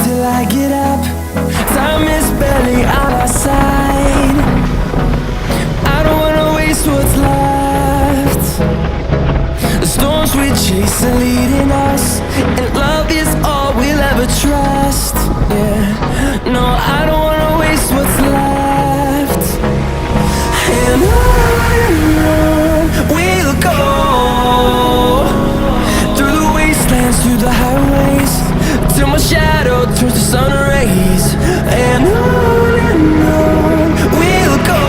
Till I get up, time is barely on our side. I don't wanna waste what's left. The storms we chase are leading us, and love is all we'll ever trust. Yeah, no, I don't wanna waste what's left. And on we'll go, through the wastelands, through the highways, till my shadow turns to sun rays. And on we'll go,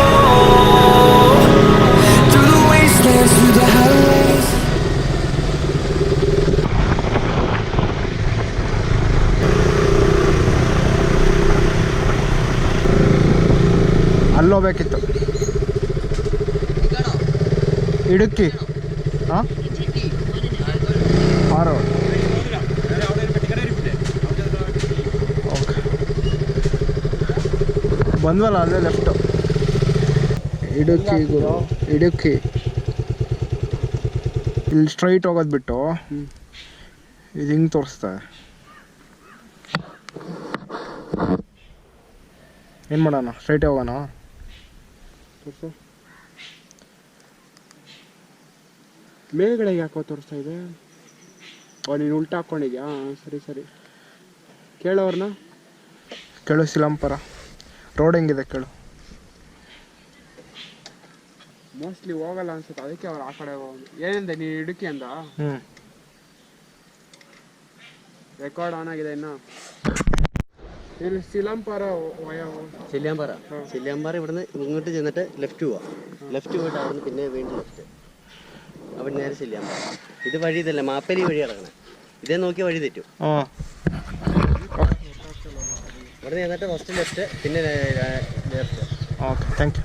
through the wastelands, through the highways. ಅಲ್ಲೋಗ್ಬೇಕಿತ್ತು. Idukki ಹಾಂ ಆರೋ ಬಂದ್ವಲ್ಲ ಅಲ್ಲೇ left. Idukki ಗುರು, ಇಡುಕ್ಕಿ. ಇಲ್ಲಿ straight ಹೋಗೋದು ಬಿಟ್ಟು ಇದು ಹಿಂಗೆ ತೋರಿಸ್ತಾರೆ. ಏನು ಮಾಡೋಣ? ಸ್ಟ್ರೈಟ್ ಹೋಗೋಣ. ತೋರಿಸು. ಮೇಲ್ಗಡೆಗೆ ಯಾಕೋ ತೋರಿಸ್ತಾ ಇದೆ. ನೀನು ಉಲ್ಟಾ ಹಾಕ್ಕೊಂಡಿದ್ಯಾ? ಸರಿ ಸರಿ. ಕೇಳೋರ್ನ ಕೇಳು. ಸಿಲಂಪರ ರೋಡ್ ಹೆಂಗಿದೆ ಕೇಳು. ಮೋಸ್ಟ್ಲಿ ಹೋಗಲ್ಲ ಅನ್ಸುತ್ತೆ, ಅದಕ್ಕೆ ಅವ್ರು ಆ ಕಡೆ ಹೋಗೋದು. ಏನಂದೆ ನೀನು ಇಡುಕ್ಕಿ ಅಂದ? ರೆಕಾರ್ಡ್ ಆನ್ ಆಗಿದೆ ಇನ್ನು. ಏನು സിലംപറ ഇവിടുന്ന് ഇങ്ങോട്ട് ചെന്നിട്ട് ലെഫ്റ്റ് പോവാം. ലെഫ്റ്റ് പോയിട്ട് അവിടുന്ന് പിന്നെ വീണ്ടും ലെഫ്റ്റ്. അവിടെ നേരെ സിലംപറ. ഇത് വഴി ഇതല്ല, മാപ്പലി വഴി കിടക്കണേ. ഇതേ നോക്കി വഴി തെറ്റും. ഇവിടെ ചെന്നിട്ട് ഫസ്റ്റ് ലെഫ്റ്റ് പിന്നെ ലെഫ്റ്റ്. Okay, thank you.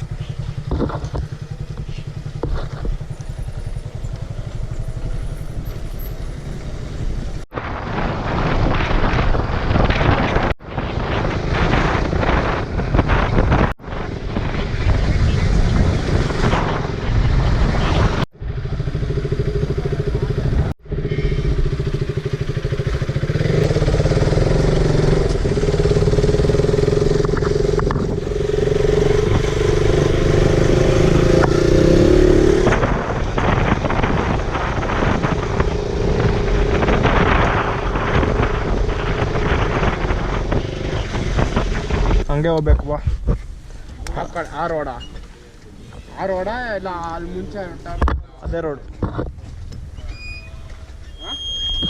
ಹಂಗೆ ಹೋಗ್ಬೇಕು ಬಾ. ಆ ರೋಡಾ ಇಲ್ಲ ಅಲ್ಲಿ ಮುಂಚೆ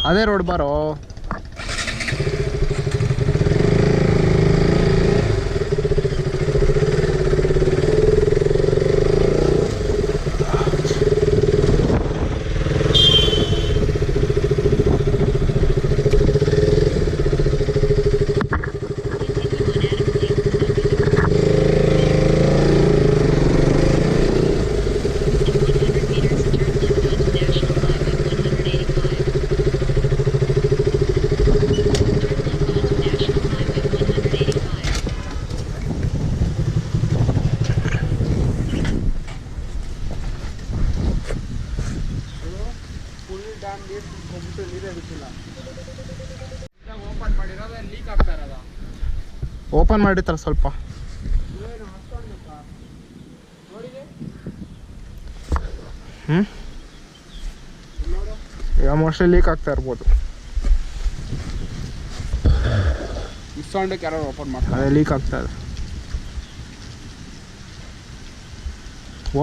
ಅದೇ ರೋಡ್ ಬಾರೋ. ಓಪನ್ ಮಾಡಿರ್ತಾರೆ ಸ್ವಲ್ಪ. ಈಗ ಮೋಸ್ಟ್ಲಿ ಲೀಕ್ ಆಗ್ತಾ ಇರ್ಬೋದು. ಈ ಸೌಂಡಕ್ಕೆ ಯಾರು ಓಪನ್ ಮಾಡ್ತಾರೆ? ಅದೇ ಲೀಕ್ ಆಗ್ತಾ ಇದೆ.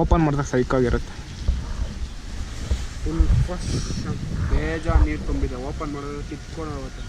ಓಪನ್ ಮಾಡಿದಾಗ ಸೈಕಾಗಿರುತ್ತೆ. ಬೇಜಾರು ನೀರು ತುಂಬಿದೆ. ಓಪನ್ ಮಾಡಿದ್ರೆ ಕಿತ್ಕೊಂಡು ಹೋಗುತ್ತೆ.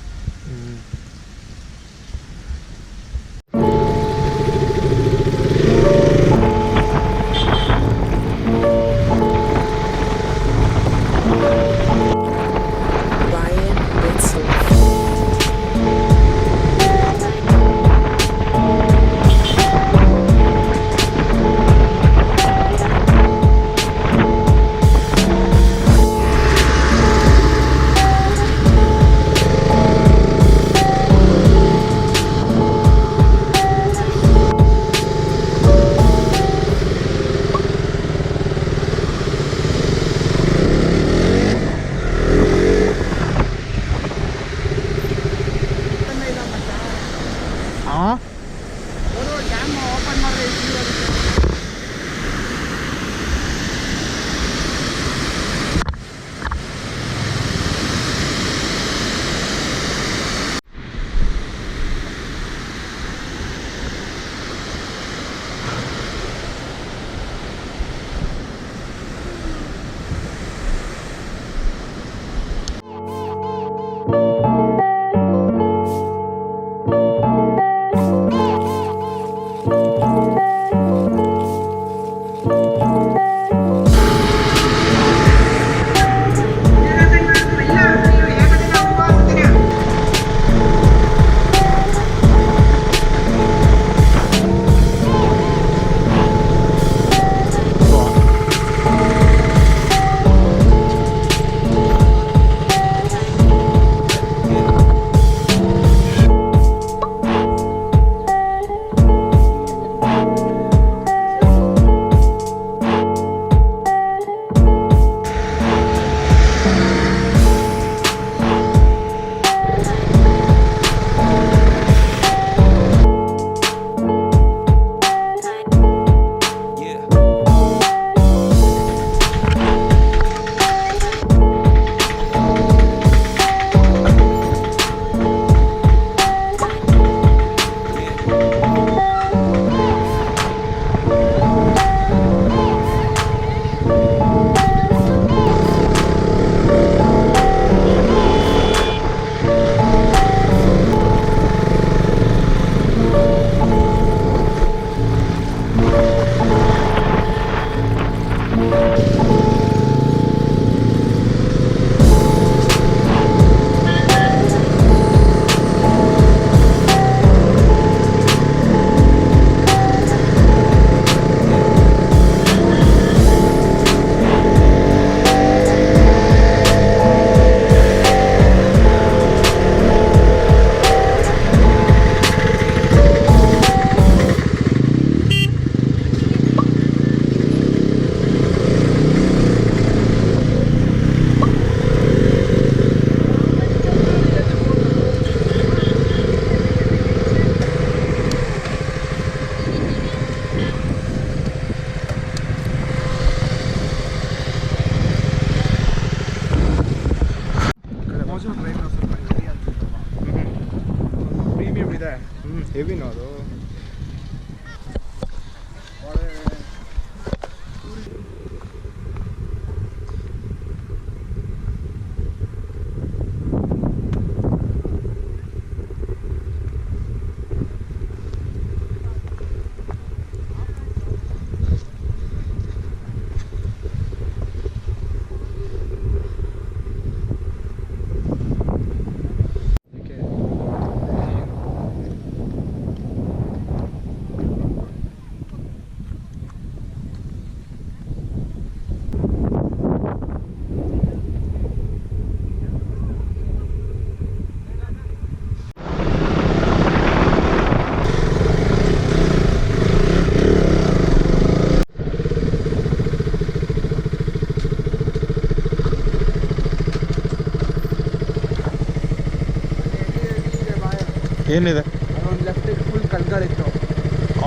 ಏನಿದೆ? ಅದೊಂದು ಲೆಫ್ಟಿಗೆ ಫುಲ್ ಕಲ್ಗಳಿತ್ತು.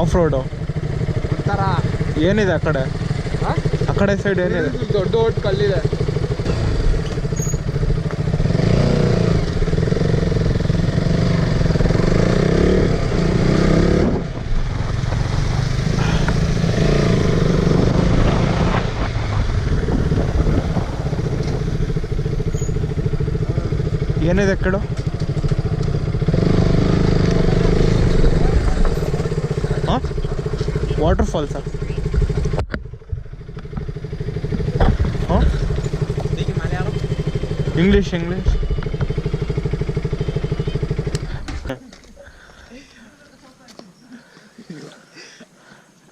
ಆಫ್ ರೋಡು ಒಂಥರ ಏನಿದೆ ಆ ಕಡೆ? ಆ ಕಡೆ ಸೈಡ್ ಏನಿದೆ? ದೊಡ್ಡ ದೊಡ್ಡ ಕಲ್ಲಿದೆ. ಏನಿದೆ ಕಡೆ? ಹಾಂ, ವಾಟರ್ ಫಾಲ್ಸಾ? ಹಾಂ, ಇಂಗ್ಲೀಷ್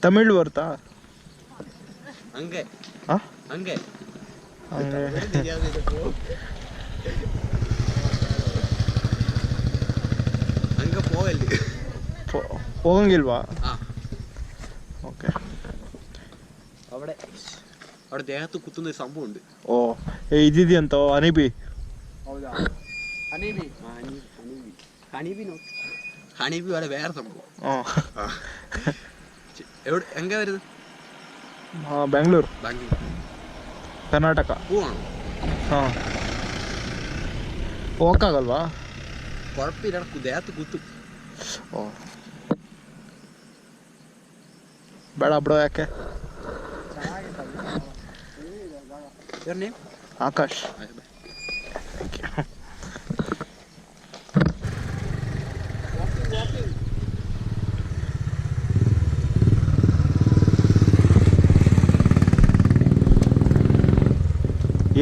ತಮಿಳ್ ಬರ್ತಾ? ಹಂಗೆ ಹಾಂ, ಹಂಗೆ ಹಂಗೆ ಹೋಗಂಗಿಲ್ವಾ? ಓಕೆ. അവിടെ ദേഹത്ത് കുത്തുന്ന ഒരു സംഭവം ഉണ്ട്. ಓ, ಇದಿದೆಯಂತ ಹನಿಬಿ. ಹೌದಾ? ಹನಿಬಿ ഹണിബി പോലെ വേറെ സംഭവം. എവിടെ എങ്ക വരുന്നത്? ಬೆಂಗಳೂರು, ബാംഗ്ലൂർ, ಕರ್ನಾಟಕ. പോവാണോ? ಹಾಂ, ಹೋಗಕ್ಕಾಗಲ್ವಾ? കുഴപ്പമില്ല, ദേഹത്ത് കുത്തും. ಓ, ಬೇಡ ಬಿಡೋ. ಯಾಕೆ? ಆಕಾಶ್.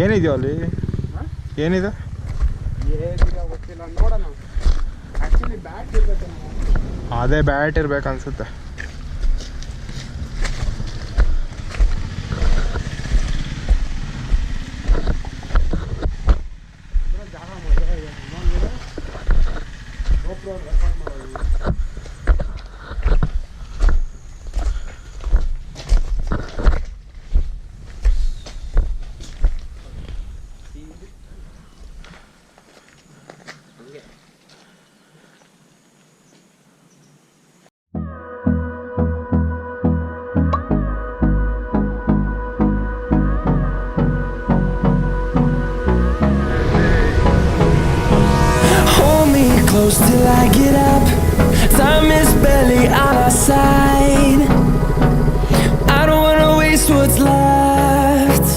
ಏನಿದೆಯೋ ಅಲ್ಲಿ? ಏನಿದೆ? ಗೊತ್ತಿಲ್ಲ, ನೋಡೋಣ. ಆ್ಯಕ್ಚುಲಿ ಬ್ಯಾಟ್ ಇರ್ಬೇಕು. ಅದೇ ಬ್ಯಾಟ್ ಇರ್ಬೇಕು ಅನ್ಸುತ್ತೆ. Close till I get up. Time is barely on our side. I don't wanna waste what's left.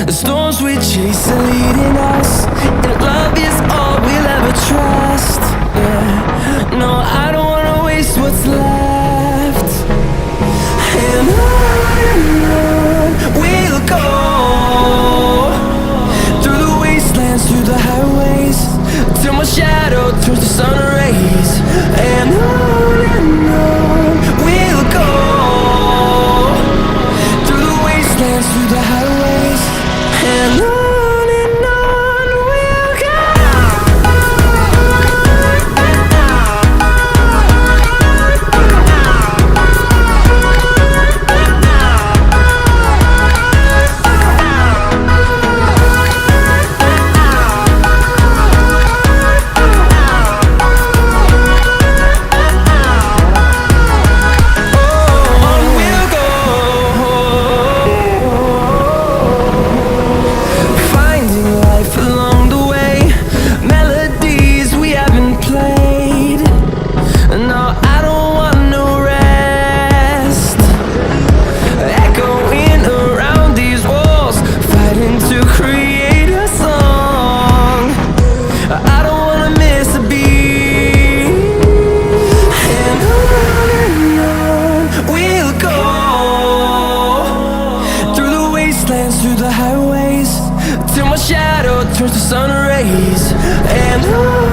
The storms we chase are leading us, and love is all we'll ever trust. Yeah. No, I don't wanna waste what's left. And on we'll go, through the wastelands, through the highways, till my shadow turns to sun rays. And on we'll go, through the wastelands, through the highways. And on we'll go. Through the highways, till my shadow turns to sun rays. And on